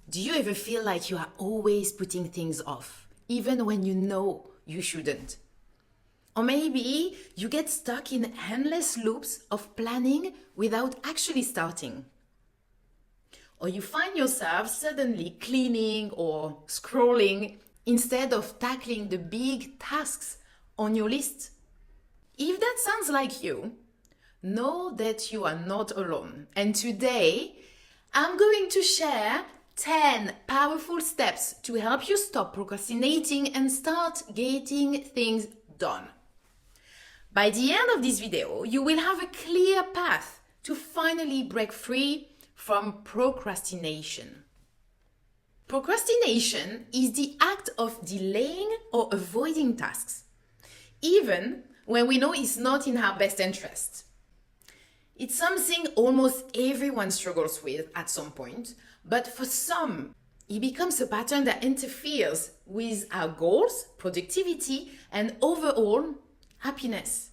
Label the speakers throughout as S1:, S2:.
S1: Do you ever feel like you are always putting things off, even when you know you shouldn't? Or maybe you get stuck in endless loops of planning without actually starting. Or you find yourself suddenly cleaning or scrolling instead of tackling the big tasks on your list. If that sounds like you, know that you are not alone. And today, I'm going to share 10 powerful steps to help you stop procrastinating and start getting things done. By the end of this video, you will have a clear path to finally break free from procrastination. Procrastination is the act of delaying or avoiding tasks, even when we know it's not in our best interest. It's something almost everyone struggles with at some point, but for some, it becomes a pattern that interferes with our goals, productivity, and overall happiness.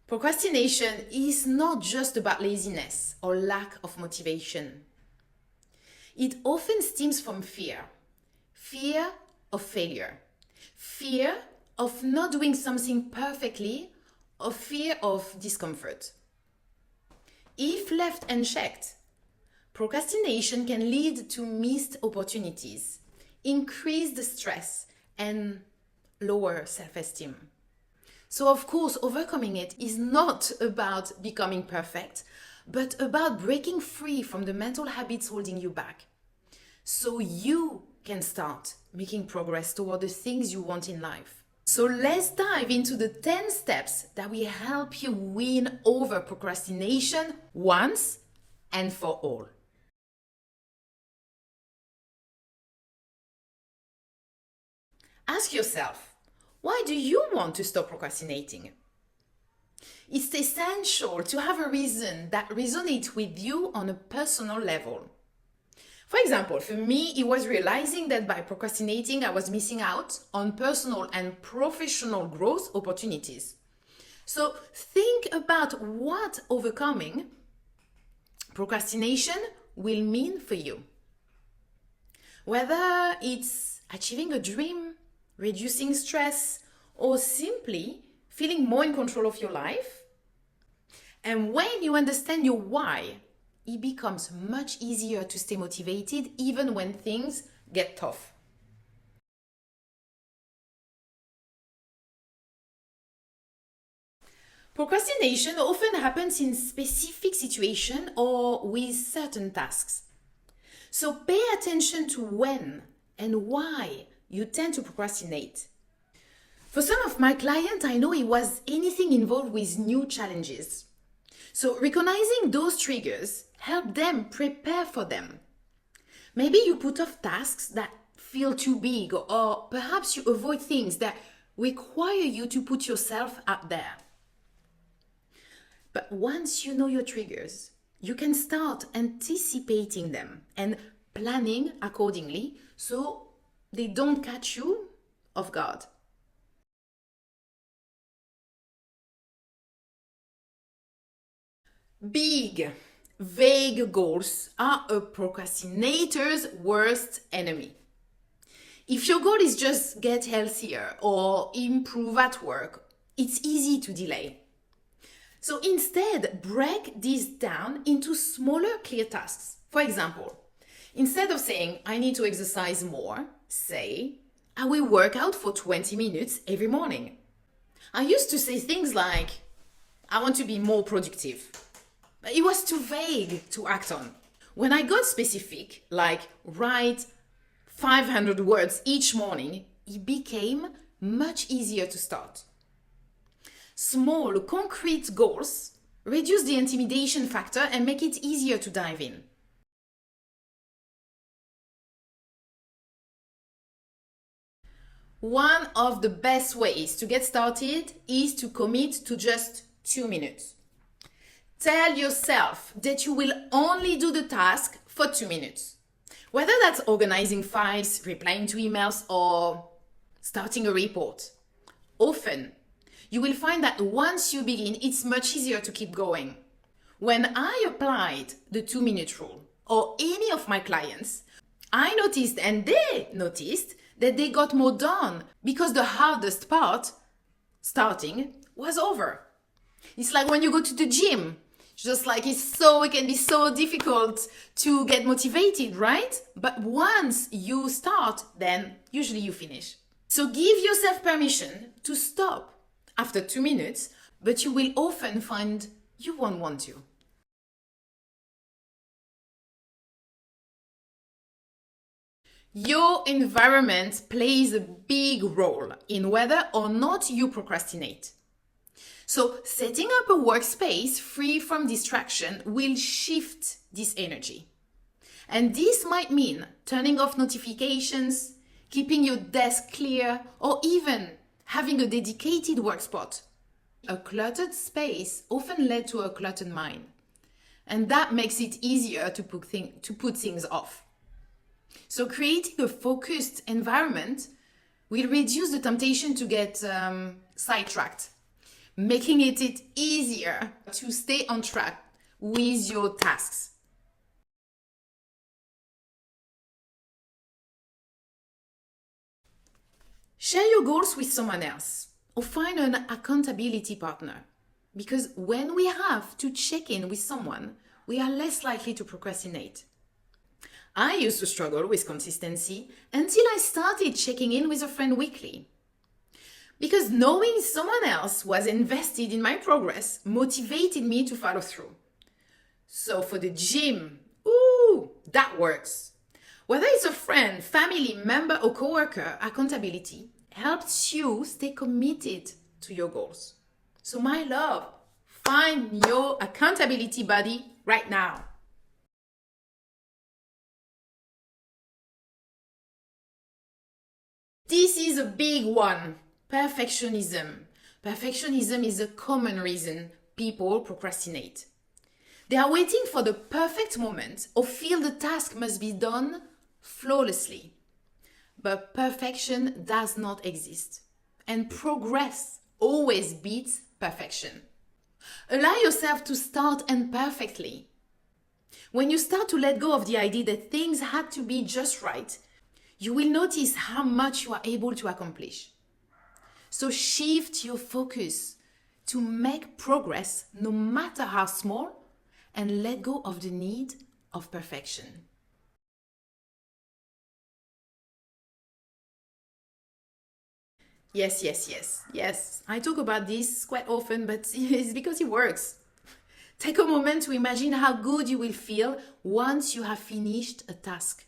S1: Procrastination is not just about laziness or lack of motivation. It often stems from fear of failure, fear of not doing something perfectly, or fear of discomfort. If left unchecked, procrastination can lead to missed opportunities, increased stress, and lower self-esteem. So of course, overcoming it is not about becoming perfect, but about breaking free from the mental habits holding you back, so you can start making progress toward the things you want in life. So let's dive into the 10 steps that will help you win over procrastination once and for all. Ask yourself, why do you want to stop procrastinating? It's essential to have a reason that resonates with you on a personal level. For example, for me, it was realizing that by procrastinating, I was missing out on personal and professional growth opportunities. So think about what overcoming procrastination will mean for you. Whether it's achieving a dream, reducing stress, or simply feeling more in control of your life. And when you understand your why, it becomes much easier to stay motivated even when things get tough. Procrastination often happens in specific situations or with certain tasks. So pay attention to when and why you tend to procrastinate. For some of my clients, I know it was anything involved with new challenges. So recognizing those triggers help them prepare for them. Maybe you put off tasks that feel too big, or perhaps you avoid things that require you to put yourself out there. But once you know your triggers, you can start anticipating them and planning accordingly so they don't catch you off guard. Big, vague goals are a procrastinator's worst enemy. If your goal is just get healthier or improve at work, it's easy to delay. So instead, break this down into smaller, clear tasks. For example, instead of saying, I need to exercise more, say, I will work out for 20 minutes every morning. I used to say things like, I want to be more productive. But it was too vague to act on. When I got specific, like write 500 words each morning, it became much easier to start. Small, concrete goals reduce the intimidation factor and make it easier to dive in. One of the best ways to get started is to commit to just 2 minutes. Tell yourself that you will only do the task for 2 minutes. Whether that's organizing files, replying to emails, or starting a report. Often, you will find that once you begin, it's much easier to keep going. When I applied the 2-minute rule, or any of my clients, I noticed and they noticed that they got more done because the hardest part, starting, was over. It's like when you go to the gym. Just like it can be so difficult to get motivated, right? But once you start, then usually you finish. So give yourself permission to stop after 2 minutes, but you will often find you won't want to. Your environment plays a big role in whether or not you procrastinate. So setting up a workspace free from distraction will shift this energy. And this might mean turning off notifications, keeping your desk clear, or even having a dedicated work spot. A cluttered space often led to a cluttered mind. And that makes it easier to put things off. So creating a focused environment will reduce the temptation to get sidetracked, making it easier to stay on track with your tasks. Share your goals with someone else or find an accountability partner, because when we have to check in with someone, we are less likely to procrastinate. I used to struggle with consistency until I started checking in with a friend weekly. Because knowing someone else was invested in my progress motivated me to follow through. So for the gym, that works. Whether it's a friend, family member, or coworker, accountability helps you stay committed to your goals. So my love, find your accountability buddy right now. This is a big one. Perfectionism. Perfectionism is a common reason people procrastinate. They are waiting for the perfect moment or feel the task must be done flawlessly. But perfection does not exist. And progress always beats perfection. Allow yourself to start imperfectly. When you start to let go of the idea that things had to be just right, you will notice how much you are able to accomplish. So shift your focus to make progress no matter how small, and let go of the need of perfection. Yes. I talk about this quite often, but it's because it works. Take a moment to imagine how good you will feel once you have finished a task.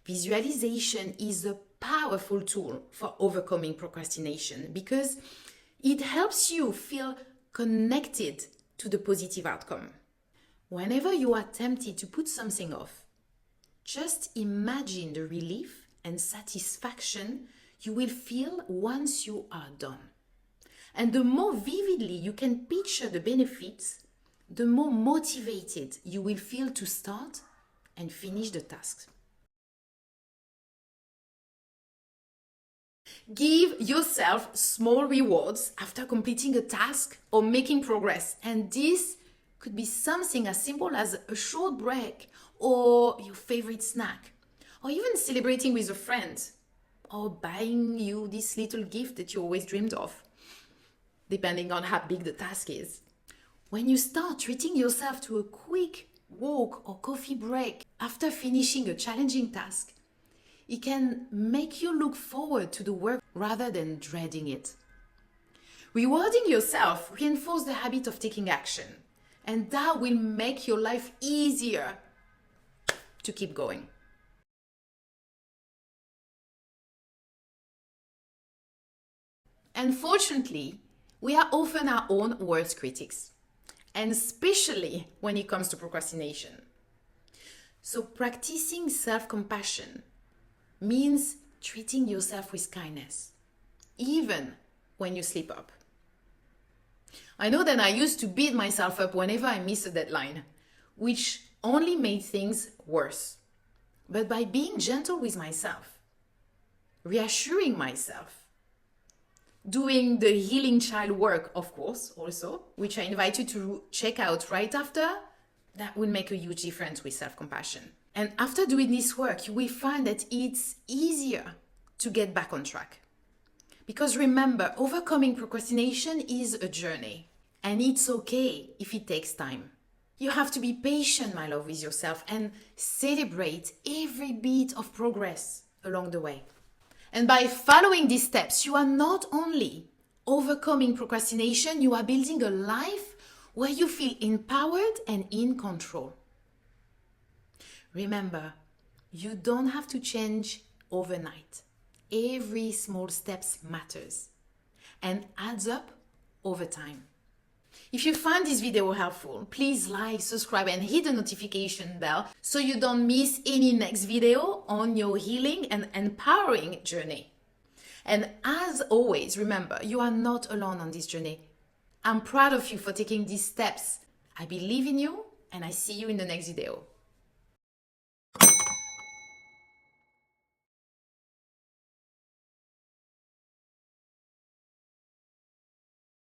S1: Visualization is a powerful tool for overcoming procrastination because it helps you feel connected to the positive outcome. Whenever you are tempted to put something off, just imagine the relief and satisfaction you will feel once you are done. And the more vividly you can picture the benefits, the more motivated you will feel to start and finish the task. Give yourself small rewards after completing a task or making progress, and this could be something as simple as a short break or your favorite snack, or even celebrating with a friend, or buying you this little gift that you always dreamed of, depending on how big the task is. When you start treating yourself to a quick walk or coffee break after finishing a challenging task, it can make you look forward to the work rather than dreading it. Rewarding yourself reinforces the habit of taking action, and that will make your life easier to keep going. Unfortunately, we are often our own worst critics, and especially when it comes to procrastination. So practicing self-compassion means treating yourself with kindness, even when you slip up. I know that I used to beat myself up whenever I missed a deadline, which only made things worse. But by being gentle with myself, reassuring myself, doing the healing child work, of course, also, which I invite you to check out right after, that will make a huge difference with self-compassion. And after doing this work, you will find that it's easier to get back on track. Because remember, overcoming procrastination is a journey, and it's okay if it takes time. You have to be patient, my love, with yourself and celebrate every bit of progress along the way. And by following these steps, you are not only overcoming procrastination, you are building a life where you feel empowered and in control. Remember, you don't have to change overnight. Every small steps matters and adds up over time. If you find this video helpful, please like, subscribe and hit the notification bell so you don't miss any next video on your healing and empowering journey. And as always, remember, you are not alone on this journey. I'm proud of you for taking these steps. I believe in you and I see you in the next video.